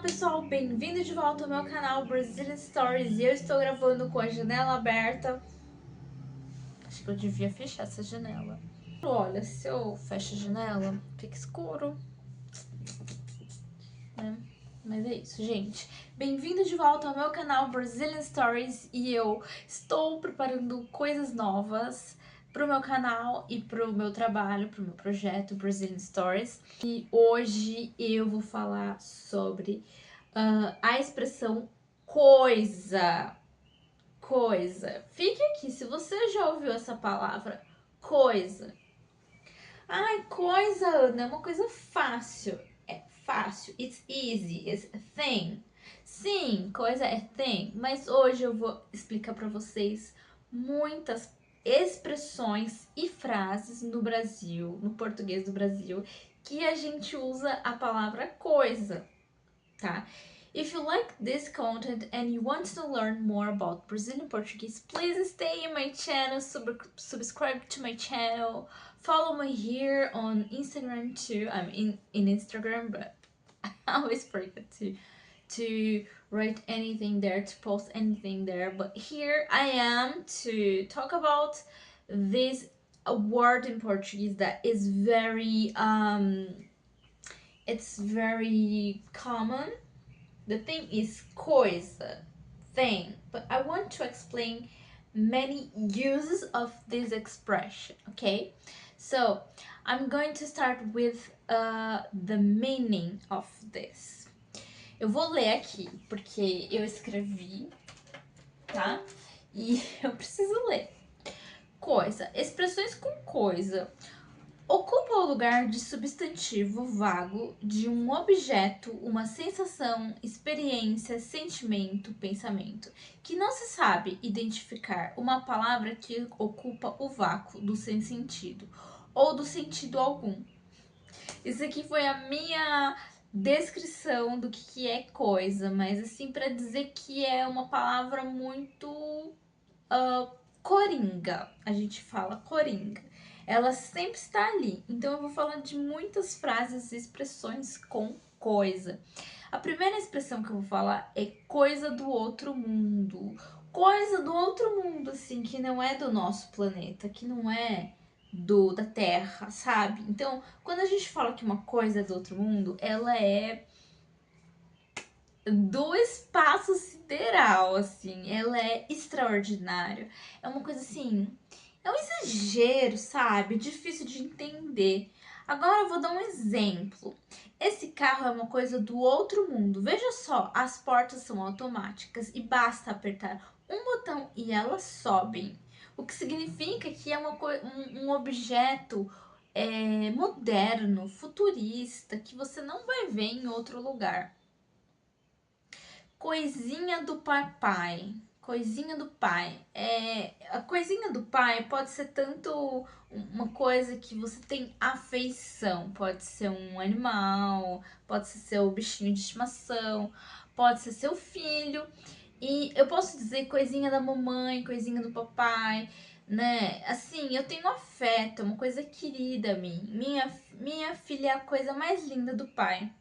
pessoal, bem-vindo de volta ao meu canal Brazilian Stories e eu estou gravando com a janela aberta. Acho que eu devia fechar essa janela. Olha, se eu fecho a janela, fica escuro, né? Mas é isso, gente. Bem-vindo de volta ao meu canal Brazilian Stories e eu estou preparando coisas novas pro meu canal e pro meu trabalho, pro meu projeto Brazilian Stories. E hoje eu vou falar sobre a expressão coisa. Coisa. Fique aqui, se você já ouviu essa palavra, coisa. Ai, coisa, Ana, é uma coisa fácil. É fácil. It's easy. It's a thing. Sim, coisa é thing. Mas hoje eu vou explicar para vocês muitas expressões e frases no Brasil, no português do Brasil, que a gente usa a palavra coisa, tá? If you like this content and you want to learn more about Brazilian Portuguese, please stay in my channel, subscribe to my channel, follow me here on Instagram too. I'm in Instagram, but I always forget to write anything there, to post anything there. But here I am to talk about this word in Portuguese that is very it's very common. The thing is coisa, thing, but I want to explain many uses of this expression, okay? So I'm going to start with the meaning of this. Eu vou ler aqui, porque eu escrevi, tá? E eu preciso ler. Coisa. Expressões com coisa ocupa o lugar de substantivo vago de um objeto, uma sensação, experiência, sentimento, pensamento, que não se sabe identificar, uma palavra que ocupa o vácuo do sem sentido ou do sentido algum. Isso aqui foi a minha descrição do que é coisa, mas assim, para dizer que é uma palavra muito coringa. A gente fala coringa. Ela sempre está ali. Então eu vou falar de muitas frases e expressões com coisa. A primeira expressão que eu vou falar é coisa do outro mundo. Coisa do outro mundo, assim, que não é do nosso planeta, que não é da Terra, sabe? Então, quando a gente fala que uma coisa é do outro mundo, ela é do espaço sideral, assim, ela é extraordinária. É uma coisa assim, é um exagero, sabe? Difícil de entender. Agora eu vou dar um exemplo. Esse carro é uma coisa do outro mundo. Veja só, as portas são automáticas e basta apertar um botão e elas sobem. O que significa que é um objeto moderno, futurista, que você não vai ver em outro lugar. Coisinha do papai. Coisinha do pai. A coisinha do pai pode ser tanto uma coisa que você tem afeição. Pode ser um animal, pode ser seu bichinho de estimação, pode ser seu filho. E eu posso dizer coisinha da mamãe, coisinha do papai, né? Assim, eu tenho afeto, é uma coisa querida a mim. Minha filha é a coisa mais linda do pai.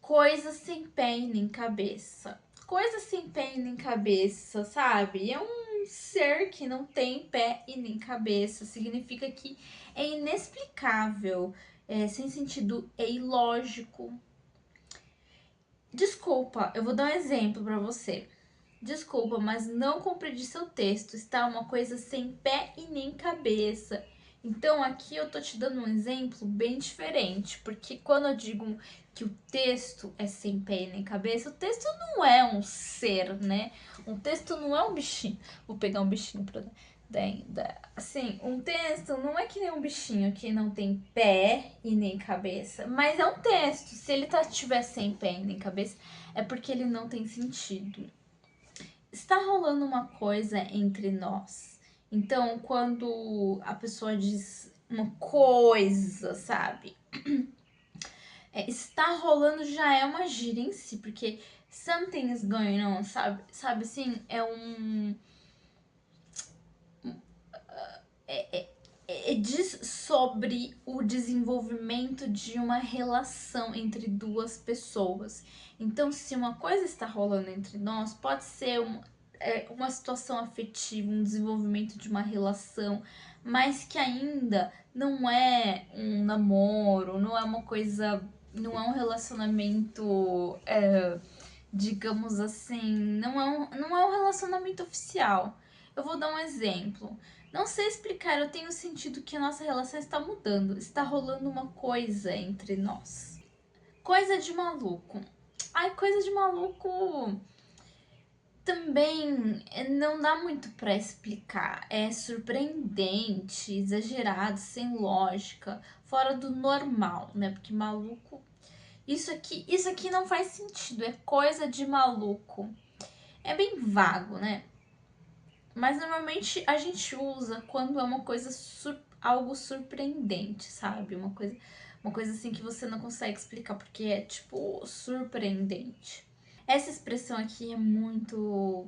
Coisa sem pé e nem cabeça. Coisa sem pé e nem cabeça, sabe? É um ser que não tem pé e nem cabeça. Significa que é inexplicável, sem sentido, é ilógico. Desculpa, eu vou dar um exemplo para você. Desculpa, mas não compreendi seu texto. Está uma coisa sem pé e nem cabeça. Então aqui eu tô te dando um exemplo bem diferente, porque quando eu digo que o texto é sem pé e nem cabeça, o texto não é um ser, né? Um texto não é um bichinho. Vou pegar um bichinho pra assim, um texto não é que nem um bichinho que não tem pé e nem cabeça, mas é um texto. Se ele tiver sem pé e nem cabeça, é porque ele não tem sentido. Está rolando uma coisa entre nós. Então, quando a pessoa diz uma coisa, sabe? Está rolando já é uma gíria em si, porque something is going on, sabe? Sabe assim, diz sobre o desenvolvimento de uma relação entre duas pessoas. Então, se uma coisa está rolando entre nós, pode ser uma situação afetiva, um desenvolvimento de uma relação, mas que ainda não é um namoro, não é uma coisa, não é um relacionamento, digamos assim, não é um relacionamento oficial. Eu vou dar um exemplo. Não sei explicar, eu tenho sentido que a nossa relação está mudando, está rolando uma coisa entre nós. Coisa de maluco. Ai, coisa de maluco também não dá muito pra explicar. É surpreendente, exagerado, sem lógica, fora do normal, né? Porque maluco. Isso aqui não faz sentido, é coisa de maluco. É bem vago, né? Mas normalmente a gente usa quando é uma coisa algo surpreendente, sabe? Uma coisa assim que você não consegue explicar porque é tipo surpreendente. Essa expressão aqui é muito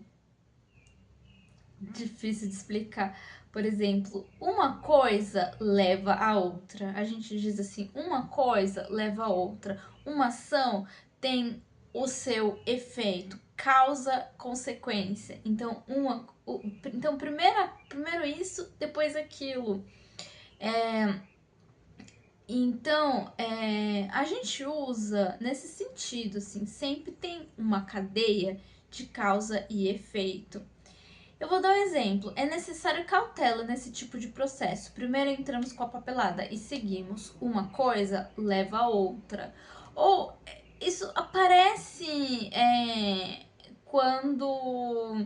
difícil de explicar. Por exemplo, uma coisa leva a outra. A gente diz assim, uma coisa leva a outra. Uma ação tem o seu efeito, causa consequência. Então, primeiro isso, depois aquilo. Então, a gente usa nesse sentido, assim, sempre tem uma cadeia de causa e efeito. Eu vou dar um exemplo. É necessário cautela nesse tipo de processo. Primeiro entramos com a papelada e seguimos. Uma coisa leva a outra. Ou isso aparece quando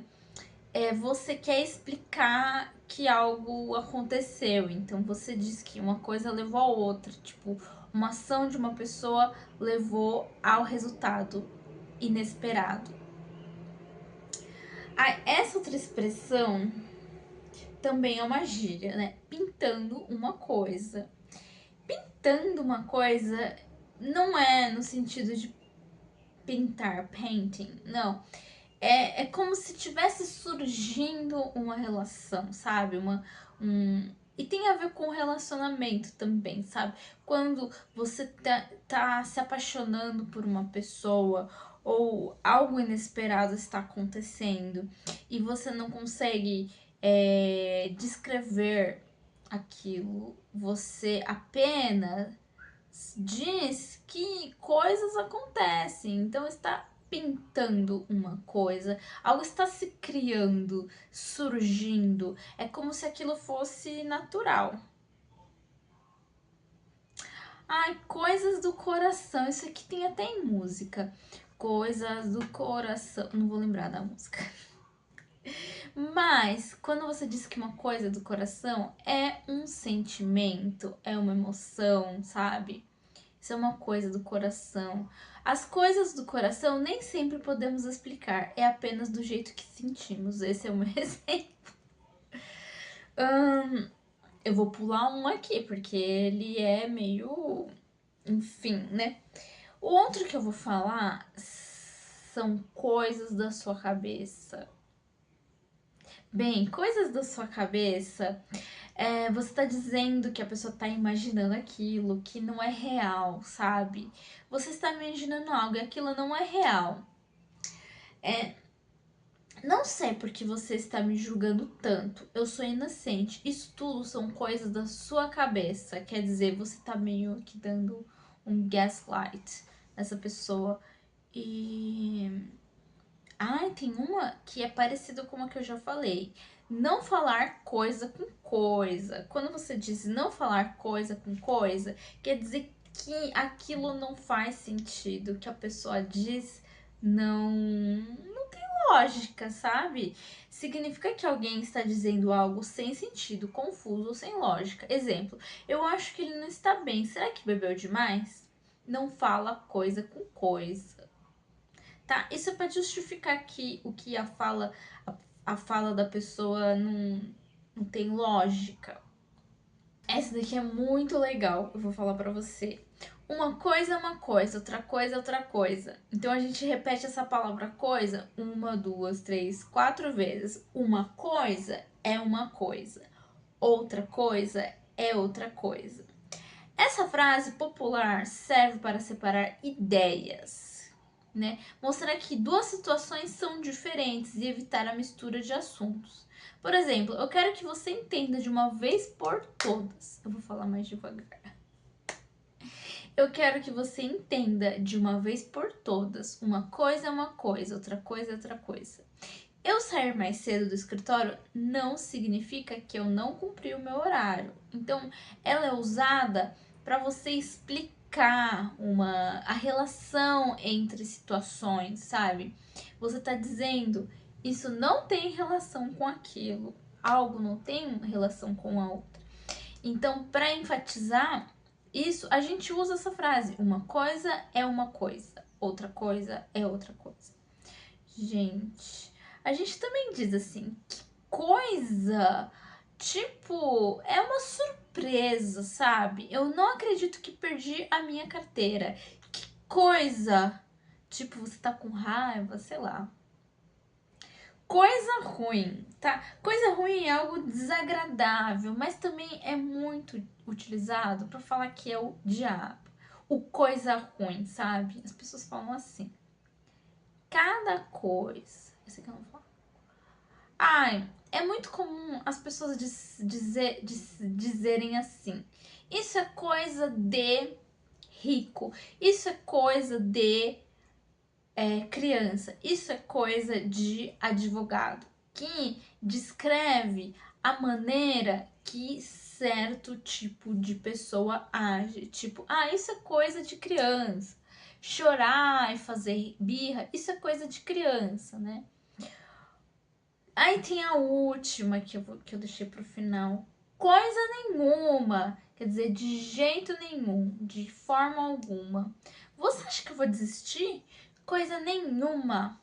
você quer explicar que algo aconteceu. Então você diz que uma coisa levou a outra. Tipo, uma ação de uma pessoa levou ao resultado inesperado. Essa outra expressão também é uma gíria, né? Pintando uma coisa. Pintando uma coisa não é no sentido de pintar, painting, não. É como se tivesse surgindo uma relação, sabe? E tem a ver com relacionamento também, sabe? Quando você tá se apaixonando por uma pessoa ou algo inesperado está acontecendo e você não consegue descrever aquilo, você apenas diz que coisas acontecem, então está pintando uma coisa, algo está se criando, surgindo, é como se aquilo fosse natural. Ai, coisas do coração, isso aqui tem até em música. Coisas do coração, não vou lembrar da música. Mas quando você diz que uma coisa é do coração, é um sentimento, é uma emoção, sabe? Isso é uma coisa do coração. As coisas do coração nem sempre podemos explicar, é apenas do jeito que sentimos. Esse é o meu exemplo. Eu vou pular um aqui, porque ele é meio. Enfim, né? O outro que eu vou falar são coisas da sua cabeça. Bem, coisas da sua cabeça. Você tá dizendo que a pessoa tá imaginando aquilo que não é real, sabe? Você está imaginando algo e aquilo não é real. Não sei por que você está me julgando tanto. Eu sou inocente. Isso tudo são coisas da sua cabeça. Quer dizer, você tá meio que dando um gaslight nessa pessoa. E. Ai, tem uma que é parecida com a que eu já falei. Não falar coisa com coisa. Quando você diz não falar coisa com coisa, quer dizer que aquilo não faz sentido. Que a pessoa diz não tem lógica, sabe? Significa que alguém está dizendo algo sem sentido, confuso ou sem lógica. Exemplo, eu acho que ele não está bem. Será que bebeu demais? Não fala coisa com coisa. Tá? Isso é para justificar que o que a fala da pessoa não tem lógica. Essa daqui é muito legal, eu vou falar para você. Uma coisa é uma coisa, outra coisa é outra coisa. Então a gente repete essa palavra coisa 1, 2, 3, 4 vezes. Uma coisa é uma coisa. Outra coisa é outra coisa. Essa frase popular serve para separar ideias, né? Mostrar que duas situações são diferentes e evitar a mistura de assuntos. Por exemplo, eu quero que você entenda de uma vez por todas. Eu vou falar mais devagar. Eu quero que você entenda de uma vez por todas. Uma coisa é uma coisa, outra coisa é outra coisa. Eu sair mais cedo do escritório não significa que eu não cumpri o meu horário. Então, ela é usada para você explicar a relação entre situações, sabe? Você está dizendo, isso não tem relação com aquilo, algo não tem relação com a outra. Então, para enfatizar isso, a gente usa essa frase: uma coisa é uma coisa, outra coisa é outra coisa. Gente, a gente também diz assim, que coisa, tipo, é uma surpresa, sabe? Eu não acredito que perdi a minha carteira. Que coisa, tipo, você tá com raiva, sei lá. Coisa ruim, tá? Coisa ruim é algo desagradável, mas também é muito utilizado para falar que é o diabo. O coisa ruim, sabe? As pessoas falam assim. Cada coisa. Esse aqui eu não vou falar. Ai, é muito comum as pessoas dizerem assim. Isso é coisa de rico. Isso é coisa de criança. Isso é coisa de advogado. Que descreve a maneira que certo tipo de pessoa age. Tipo, isso é coisa de criança. Chorar e fazer birra, isso é coisa de criança, né? Aí tem a última que eu deixei pro final. Coisa nenhuma. Quer dizer, de jeito nenhum, de forma alguma. Você acha que eu vou desistir? Coisa nenhuma.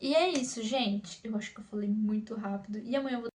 E é isso, gente. Eu acho que eu falei muito rápido. E amanhã eu vou